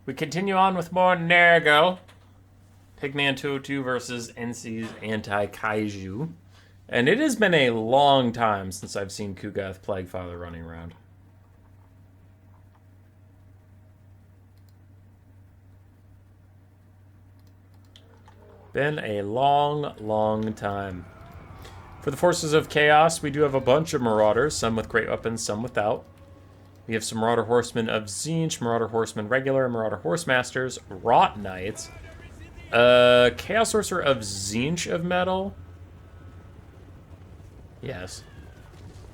We continue on with more Nergo. Pigman 202 versus NC's Anti-Kaiju. And it has been a long time since I've seen Kugath Plaguefather running around. Been a long time. For the Forces of Chaos, we do have a bunch of Marauders, some with great weapons, some without. We have some Marauder Horsemen of Tzeentch, Marauder Horsemen Regular, Marauder Horsemasters, Rout Knights, Chaos Sorcerer of Tzeentch of Metal. Yes.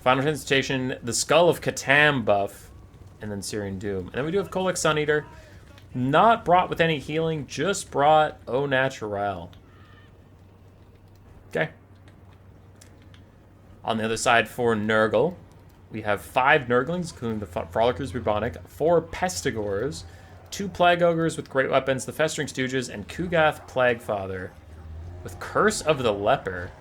Final Transmutation, the Skull of Catan buff, and then Syrian Doom. And then we do have Kolek Suneater. Not brought with any healing, just brought Au Naturel. Okay. On the other side for Nurgle, we have 5 Nurglings, including the Frolickers Bubonic, 4 Pestigors, 2 Plague Ogres with great weapons, the Festering Stooges, and Kugath Plaguefather with Curse of the Leper.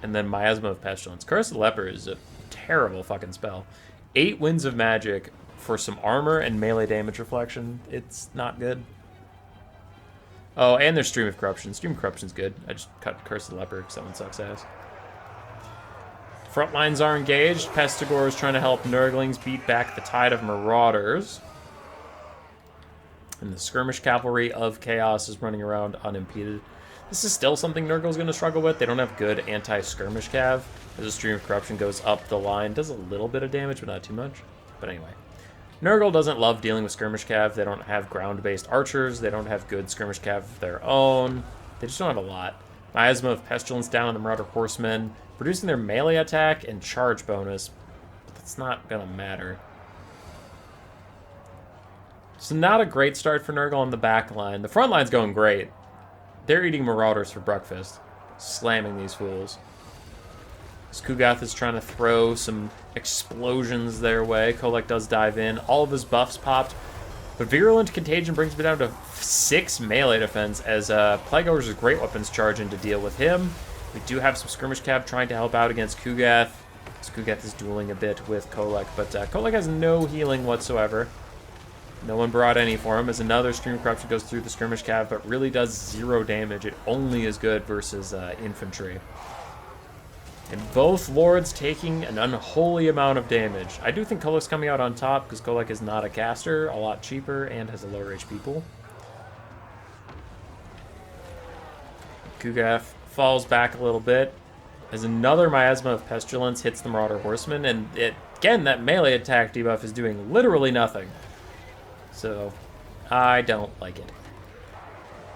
And then Miasma of Pestilence. Curse of the Leper is a terrible fucking spell. 8 Winds of Magic for some armor and melee damage reflection. It's not good. Oh, and there's Stream of Corruption. Stream of Corruption's good. I just cut Curse of the Leper because that one sucks ass. Front lines are engaged. Pestigor is trying to help Nurglings beat back the tide of Marauders. And the Skirmish Cavalry of Chaos is running around unimpeded. This is still something Nurgle's going to struggle with. They don't have good anti-skirmish cav. As a Stream of Corruption goes up the line. Does a little bit of damage, but not too much. But anyway. Nurgle doesn't love dealing with skirmish cav. They don't have ground-based archers. They don't have good skirmish cav of their own. They just don't have a lot. Miasma of Pestilence down on the Marauder Horsemen, reducing their melee attack and charge bonus. But that's not going to matter. So not a great start for Nurgle on the back line. The front line's going great. They're eating Marauders for breakfast. Slamming these fools. As Kugath is trying to throw some explosions their way. Kolek does dive in. All of his buffs popped. But Virulent Contagion brings me down to 6 melee defense as Plague Ogres' great weapons charge in to deal with him. We do have some skirmish cav trying to help out against Kugath. As Kugath is dueling a bit with Kolek. But Kolek has no healing whatsoever. No one brought any for him as another Stream of Corruption goes through the skirmish cav, but really does 0 damage. It only is good versus infantry. And both lords taking an unholy amount of damage. I do think Kolek's coming out on top because Kolek is not a caster, a lot cheaper, and has a lower HP pool. Kugath falls back a little bit as another Miasma of Pestilence hits the Marauder Horseman, and again, that melee attack debuff is doing literally nothing. So, I don't like it.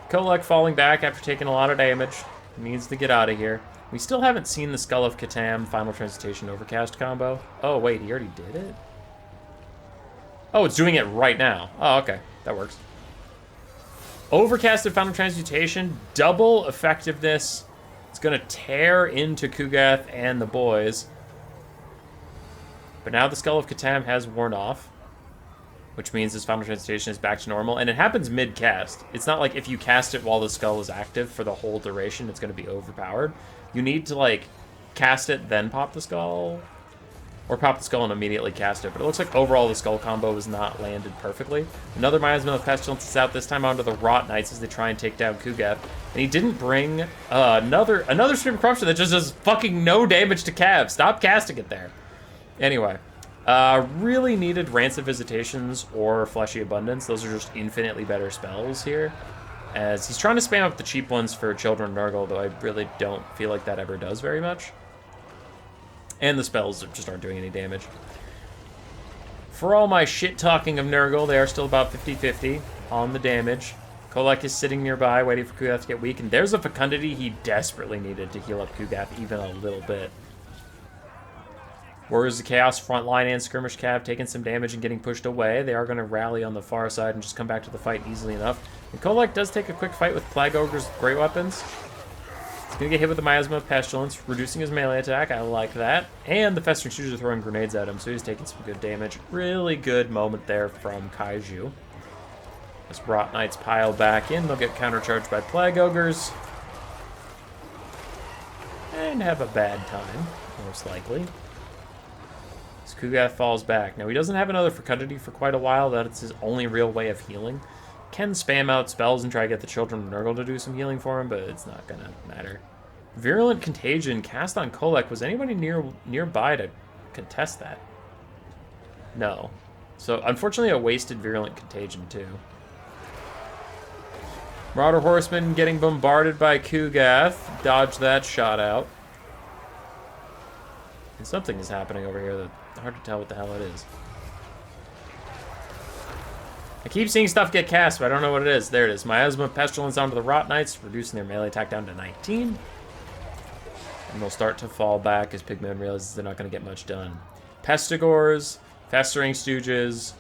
Kolek falling back after taking a lot of damage. Needs to get out of here. We still haven't seen the Skull of Catan Final Transmutation Overcast combo. Oh, wait, he already did it? Oh, it's doing it right now. Oh, okay. That works. Overcasted Final Transmutation, double effectiveness. It's going to tear into Kugath and the boys. But now the Skull of Catan has worn off, which means his Final Transmutation is back to normal, and it happens mid-cast. It's not like if you cast it while the skull is active for the whole duration, it's going to be overpowered. You need to, like, cast it, then pop the skull, or pop the skull and immediately cast it. But it looks like overall the skull combo is not landed perfectly. Another Miasma of Pestilence is out, this time onto the Rout Knights as they try and take down Kugath. And he didn't bring another Stream of Corruption that just does fucking no damage to Cav. Stop casting it there. Anyway. Really needed Rancid Visitations or Fleshy Abundance. Those are just infinitely better spells here. As he's trying to spam up the cheap ones for Children of Nurgle, though I really don't feel like that ever does very much. And the spells just aren't doing any damage. For all my shit-talking of Nurgle, they are still about 50-50 on the damage. Kolek is sitting nearby, waiting for Kugath to get weak, and there's a Fecundity he desperately needed to heal up Kugath even a little bit. Warriors of Chaos, frontline and skirmish cav taking some damage and getting pushed away. They are going to rally on the far side and just come back to the fight easily enough. And Kolek does take a quick fight with Plague Ogres with great weapons. He's going to get hit with the Miasma of Pestilence, reducing his melee attack. I like that. And the Festering Stooges are throwing grenades at him, so he's taking some good damage. Really good moment there from Kaiju. As Rout Knights pile back in, they'll get countercharged by Plague Ogres. And have a bad time, most likely. Kugath falls back. Now, he doesn't have another Fecundity for quite a while. That's his only real way of healing. Can spam out spells and try to get the Children of Nurgle to do some healing for him, but it's not going to matter. Virulent Contagion cast on Kolek. Was anybody nearby to contest that? No. So, unfortunately, a wasted Virulent Contagion, too. Marauder Horseman getting bombarded by Kugath. Dodge that shot out. And something is happening over here that's hard to tell what the hell it is. I keep seeing stuff get cast, but I don't know what it is. There it is. Miasma Pestilence onto the Rot Knights, reducing their melee attack down to 19. And they'll start to fall back as Pigman realizes they're not going to get much done. Pestigors, Festering Stooges,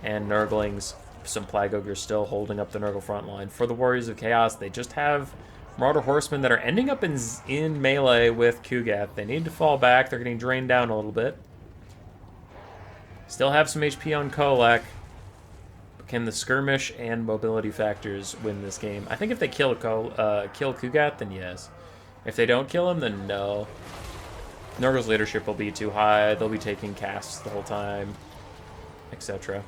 and Nurglings. Some Plague Ogres still holding up the Nurgle front line. For the Warriors of Chaos, they just have Marauder Horsemen that are ending up in melee with Kugath. They need to fall back. They're getting drained down a little bit. Still have some HP on Kolek. Can the skirmish and mobility factors win this game? I think if they kill Kugath, then yes. If they don't kill him, then no. Nurgle's leadership will be too high. They'll be taking casts the whole time, etc.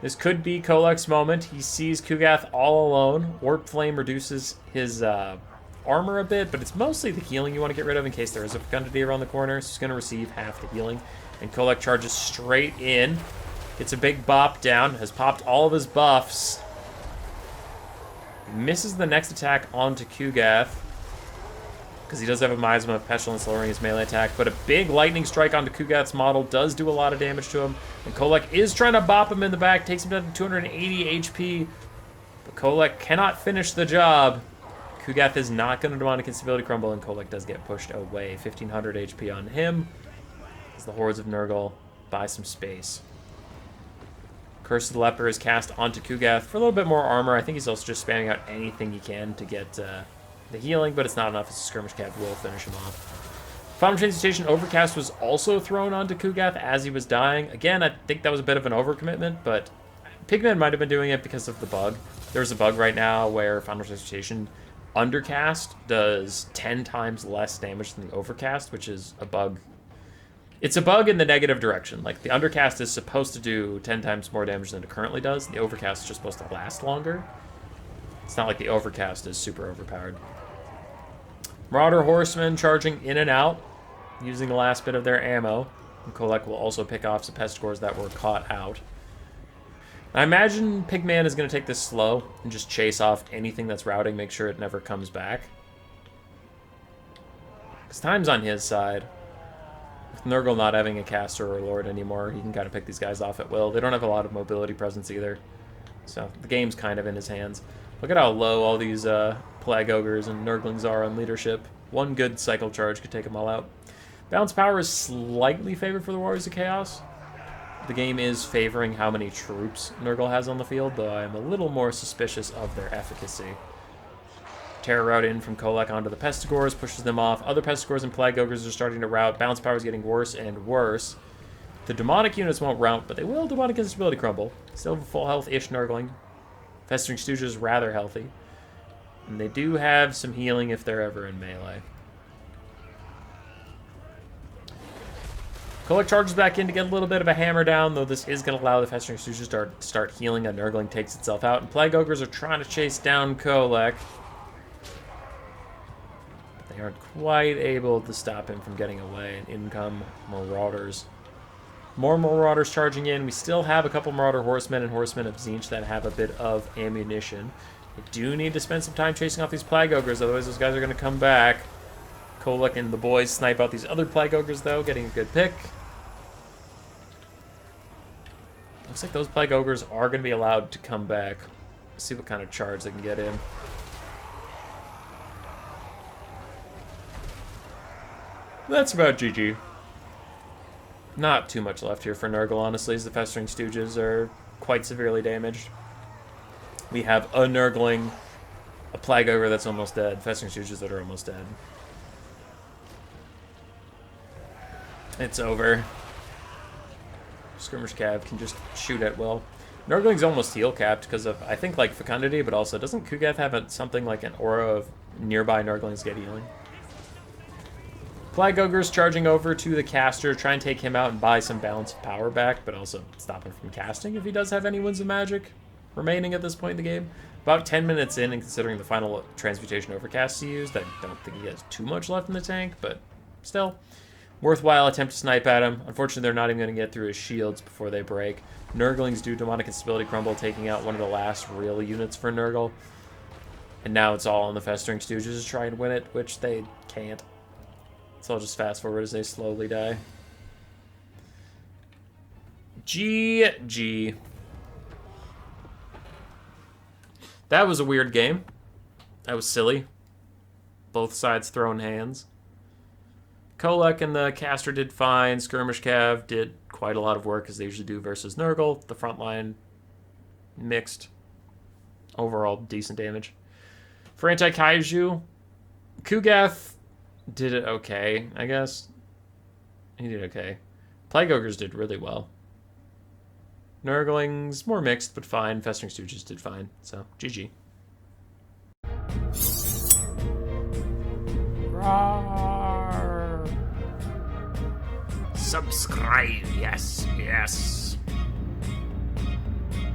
This could be Kolek's moment. He sees Kugath all alone. Warp Flame reduces his armor a bit, but it's mostly the healing you want to get rid of in case there is a Fecundity around the corner. So he's going to receive half the healing. And Kolek charges straight in. Gets a big bop down. Has popped all of his buffs. Misses the next attack onto Kugath, because he does have a Miasma of Pestilence lowering his melee attack, but a big lightning strike onto Kugath's model does do a lot of damage to him, and Kolek is trying to bop him in the back, takes him down to 280 HP, but Kolek cannot finish the job. Kugath is not going to demonic instability crumble, and Kolek does get pushed away. 1500 HP on him, as the Hordes of Nurgle buy some space. Curse of the Leper is cast onto Kugath for a little bit more armor. I think he's also just spamming out anything he can to get the healing, but it's not enough as a skirmish cab will finish him off. Final Transmutation Overcast was also thrown onto Kugath as he was dying. Again, I think that was a bit of an overcommitment, but Pigman might have been doing it because of the bug. There's a bug right now where Final Transmutation Undercast does 10 times less damage than the Overcast, which is a bug. It's a bug in the negative direction. Like, the Undercast is supposed to do 10 times more damage than it currently does. The Overcast is just supposed to last longer. It's not like the Overcast is super overpowered. Marauder Horsemen charging in and out, using the last bit of their ammo. And Kolek will also pick off some Pestigors that were caught out. I imagine Pigman is going to take this slow and just chase off anything that's routing, make sure it never comes back. Because time's on his side. With Nurgle not having a caster or a lord anymore, he can kind of pick these guys off at will. They don't have a lot of mobility presence either. So the game's kind of in his hands. Look at how low all these Plague Ogres and Nurglings are on leadership. One good cycle charge could take them all out. Balance power is slightly favored for the Warriors of Chaos. The game is favoring how many troops Nurgle has on the field, though I am a little more suspicious of their efficacy. Terror route in from Kolek onto the Pestigors, pushes them off. Other Pestigors and Plague Ogres are starting to rout. Balance power is getting worse and worse. The demonic units won't rout, but they will demonic instability crumble. Still have a full health-ish Nurgling. Festering Stooge is rather healthy. And they do have some healing if they're ever in melee. Kolek charges back in to get a little bit of a hammer down, though this is going to allow the Festering Stooges to start healing. A Nurgling takes itself out, and Plague Ogres are trying to chase down Kolek. But they aren't quite able to stop him from getting away, and in come Marauders. More Marauders charging in. We still have a couple Marauder Horsemen and Horsemen of Tzeentch that have a bit of ammunition. We do need to spend some time chasing off these Plague Ogres, otherwise those guys are going to come back. Kolek and the boys snipe out these other Plague Ogres, though, getting a good pick. Looks like those Plague Ogres are going to be allowed to come back. Let's see what kind of charge they can get in. That's about GG. Not too much left here for Nurgle, honestly, as the Festering Stooges are quite severely damaged. We have a Nurgling, a Plague Ogre that's almost dead, Festering Stooges that are almost dead. It's over. Skirmish Cav can just shoot at will. Nurgling's almost heal capped because of, I think, like Fecundity, but also doesn't Kugath have something like an aura of nearby Nurglings get healing? Plague Ogre's charging over to the caster, try and take him out and buy some balance of power back, but also stop him from casting if he does have any Winds of Magic remaining at this point in the game. About 10 minutes in, and considering the final Transmutation Overcast he used, I don't think he has too much left in the tank, but still. Worthwhile attempt to snipe at him. Unfortunately, they're not even going to get through his shields before they break. Nurglings do Demonic Instability Crumble, taking out one of the last real units for Nurgle. And now it's all on the Festering Stooges to try and win it, which they can't. So I'll just fast forward as they slowly die. GG. That was a weird game. That was silly. Both sides throwing hands. Kolek and the caster did fine. Skirmish Cav did quite a lot of work, as they usually do, versus Nurgle. The front line, mixed. Overall, decent damage. For anti-Kaiju, Kugath did it okay, I guess. He did okay. Plague Ogres did really well. Nurglings, more mixed, but fine. Festering Stooges did fine. So, GG. Roar. Subscribe, yes, yes.